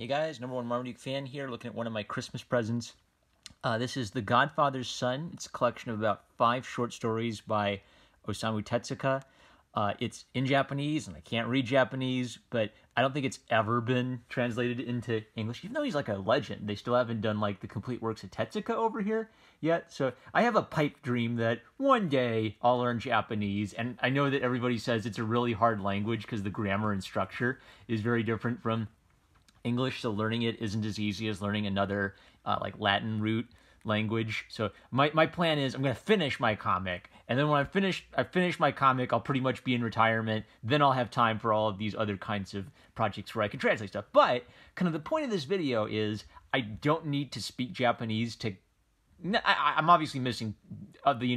Hey guys, #1 Marmaduke fan here, looking at one of my Christmas presents. This is The Godfather's Son. It's a collection of about 5 short stories by Osamu Tezuka. It's in Japanese, and I can't read Japanese, but I don't think it's ever been translated into English. Even though he's like a legend, they still haven't done like the complete works of Tezuka over here yet. So I have a pipe dream that one day I'll learn Japanese, and I know that everybody says it's a really hard language because the grammar and structure is very different from English, so learning it isn't as easy as learning another like Latin root language. So my plan is I'm going to finish my comic, and then when I finish my comic, I'll pretty much be in retirement. Then I'll have time for all of these other kinds of projects where I can translate stuff. But kind of the point of this video is I don't need to speak Japanese to. I'm obviously missing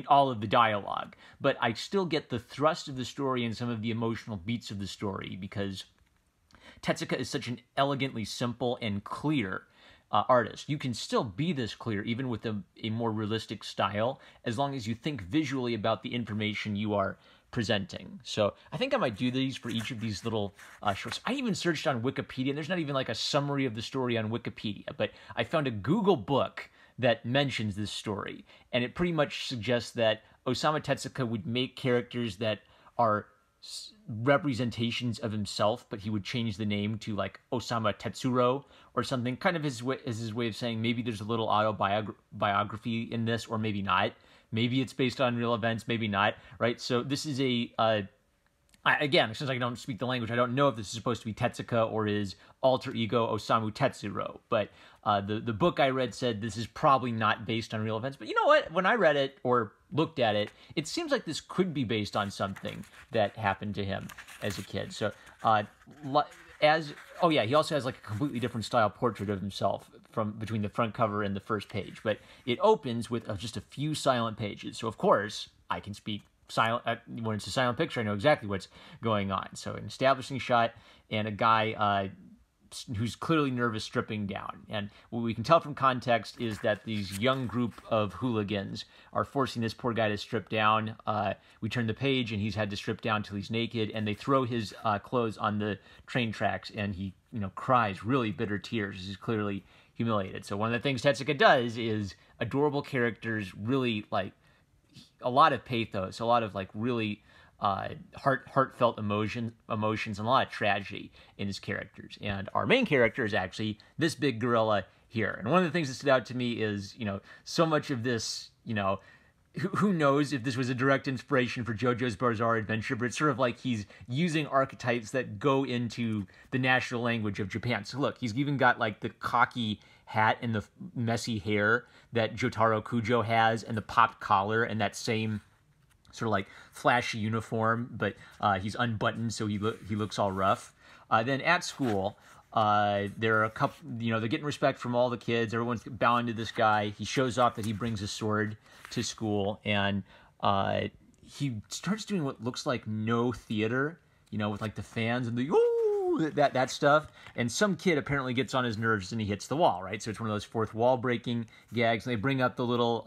all of the dialogue, but I still get the thrust of the story and some of the emotional beats of the story because Tezuka is such an elegantly simple and clear artist. You can still be this clear even with a more realistic style as long as you think visually about the information you are presenting. So I think I might do these for each of these little shorts. I even searched on Wikipedia, and there's not even like a summary of the story on Wikipedia, but I found a Google book that mentions this story, and it pretty much suggests that Osamu Tezuka would make characters that are representations of himself, but he would change the name to like Osamu Tetsuro or something, kind of his way of saying maybe there's a little autobiography in this, or maybe not. Maybe it's based on real events, maybe not, right? So this is again, since I don't speak the language, I don't know if this is supposed to be Tezuka or his alter ego Osamu Tetsuro, but the book I read said this is probably not based on real events. But you know what? When I read it or looked at it, it seems like this could be based on something that happened to him as a kid. So, he also has like a completely different style portrait of himself from between the front cover and the first page. But it opens with just a few silent pages. So of course I can speak silent when it's a silent picture. I know exactly what's going on. So an establishing shot and a guy who's clearly nervous stripping down. And what we can tell from context is that these young group of hooligans are forcing this poor guy to strip down. We turn the page and he's had to strip down till he's naked, and they throw his clothes on the train tracks, and he cries really bitter tears. He's clearly humiliated. So one of the things Tezuka does is adorable characters, really like a lot of pathos, a lot of like really heartfelt emotions, and a lot of tragedy in his characters. And our main character is actually this big gorilla here. And one of the things that stood out to me is, so much of this, who knows if this was a direct inspiration for JoJo's Bizarre Adventure, but it's sort of like he's using archetypes that go into the national language of Japan. So look, he's even got like the cocky hat and the messy hair that Jotaro Kujo has, and the popped collar, and that same sort of like flashy uniform, but he's unbuttoned, so he looks all rough. Then at school, there are a couple, they're getting respect from all the kids. Everyone's bowing to this guy. He shows off that he brings a sword to school, and he starts doing what looks like no theater, with like the fans and the ooh, that stuff. And some kid apparently gets on his nerves and he hits the wall, right? So it's one of those fourth wall breaking gags, and they bring up the little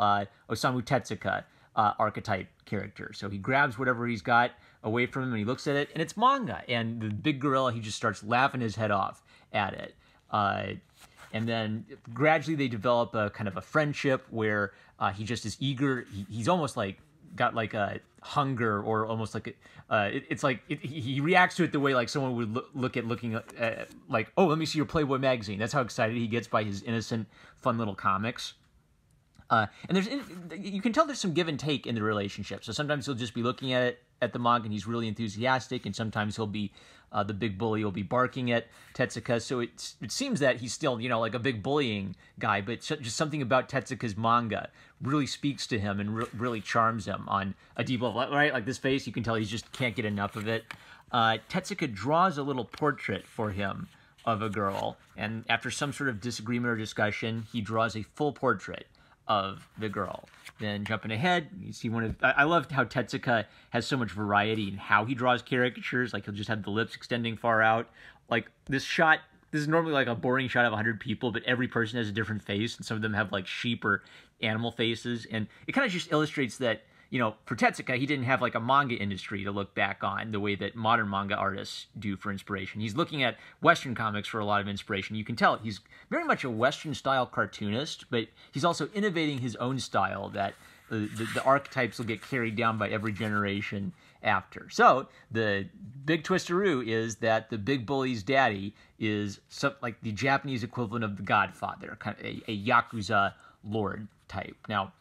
Osamu Tezuka archetype character. So he grabs whatever he's got away from him and he looks at it, and it's manga. And the big gorilla, he just starts laughing his head off at it. And then gradually they develop a kind of a friendship where he just is eager. He's almost like got like a hunger, or almost like he reacts to it the way like someone would looking at like, oh, let me see your Playboy magazine. That's how excited he gets by his innocent, fun little comics. And you can tell there's some give and take in the relationship. So sometimes he'll just be looking at the manga and he's really enthusiastic, and sometimes he'll be the big bully will be barking at Tezuka. So it seems that he's still like a big bullying guy, but just something about Tezuka's manga really speaks to him and really charms him on a deep level. Right, like this face, you can tell he just can't get enough of it. Tezuka draws a little portrait for him of a girl, and after some sort of disagreement or discussion, he draws a full portrait of the girl. Then jumping ahead, you see I love how Tezuka has so much variety in how he draws caricatures. Like he'll just have the lips extending far out. Like this is normally like a boring shot of 100 people, but every person has a different face, and some of them have like sheep or animal faces. And it kind of just illustrates that you know, for Tezuka, he didn't have like a manga industry to look back on the way that modern manga artists do for inspiration. He's looking at Western comics for a lot of inspiration. You can tell he's very much a Western-style cartoonist, but he's also innovating his own style that the archetypes will get carried down by every generation after. So the big twisteroo is that the big bully's daddy is like the Japanese equivalent of the Godfather, kind of a Yakuza lord type. Now,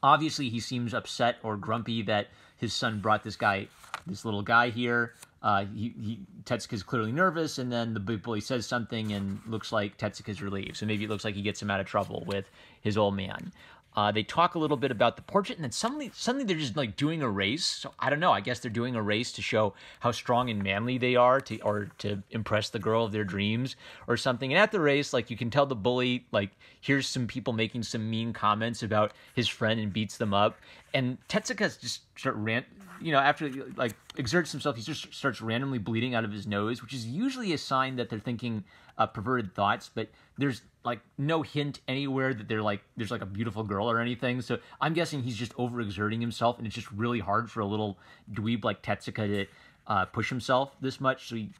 obviously, he seems upset or grumpy that his son brought this little guy here. Tetsuka's clearly nervous, and then the big bully says something and looks like Tetsuka's relieved. So maybe it looks like he gets him out of trouble with his old man. They talk a little bit about the portrait, and then suddenly they're just like doing a race. So I don't know. I guess they're doing a race to show how strong and manly they are, to impress the girl of their dreams or something. And at the race, like you can tell the bully like hears some people making some mean comments about his friend and beats them up. And Tetsuka just after like exerts himself, he just starts randomly bleeding out of his nose, which is usually a sign that they're thinking perverted thoughts. But there's like no hint anywhere that there's like a beautiful girl or anything. So I'm guessing he's just overexerting himself, and it's just really hard for a little dweeb like Tetsuka to push himself this much. So he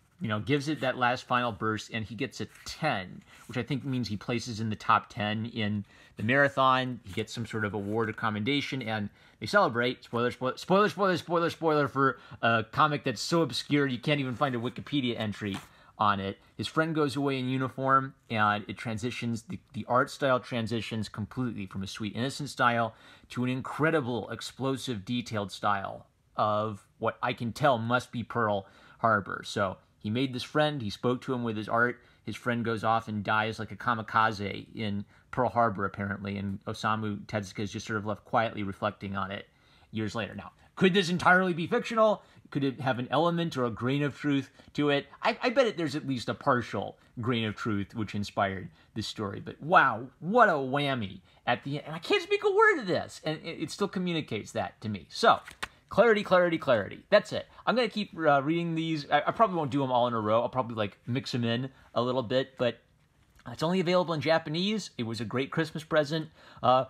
gives it that last final burst, and he gets a 10, which I think means he places in the top 10 in the marathon. He gets some sort of award or commendation, and they celebrate. Spoiler for a comic that's so obscure you can't even find a Wikipedia entry on it. His friend goes away in uniform, and it transitions, the art style transitions completely from a sweet, innocent style to an incredible, explosive, detailed style of what I can tell must be Pearl Harbor. So he made this friend, he spoke to him with his art, his friend goes off and dies like a kamikaze in Pearl Harbor, apparently, and Osamu Tezuka is just sort of left quietly reflecting on it years later. Now, could this entirely be fictional? Could it have an element or a grain of truth to it? I bet there's at least a partial grain of truth which inspired this story. But wow, what a whammy at the end. And I can't speak a word of this, and it still communicates that to me. So, clarity, clarity, clarity. That's it. I'm going to keep reading these. I probably won't do them all in a row. I'll probably like mix them in a little bit, but it's only available in Japanese. It was a great Christmas present.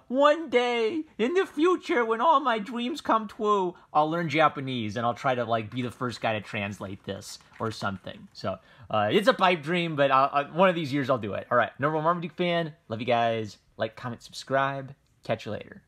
One day in the future, when all my dreams come true, I'll learn Japanese and I'll try to like be the first guy to translate this or something. So it's a pipe dream, but one of these years I'll do it. All right, number one Marmaduke fan. Love you guys. Like, comment, subscribe. Catch you later.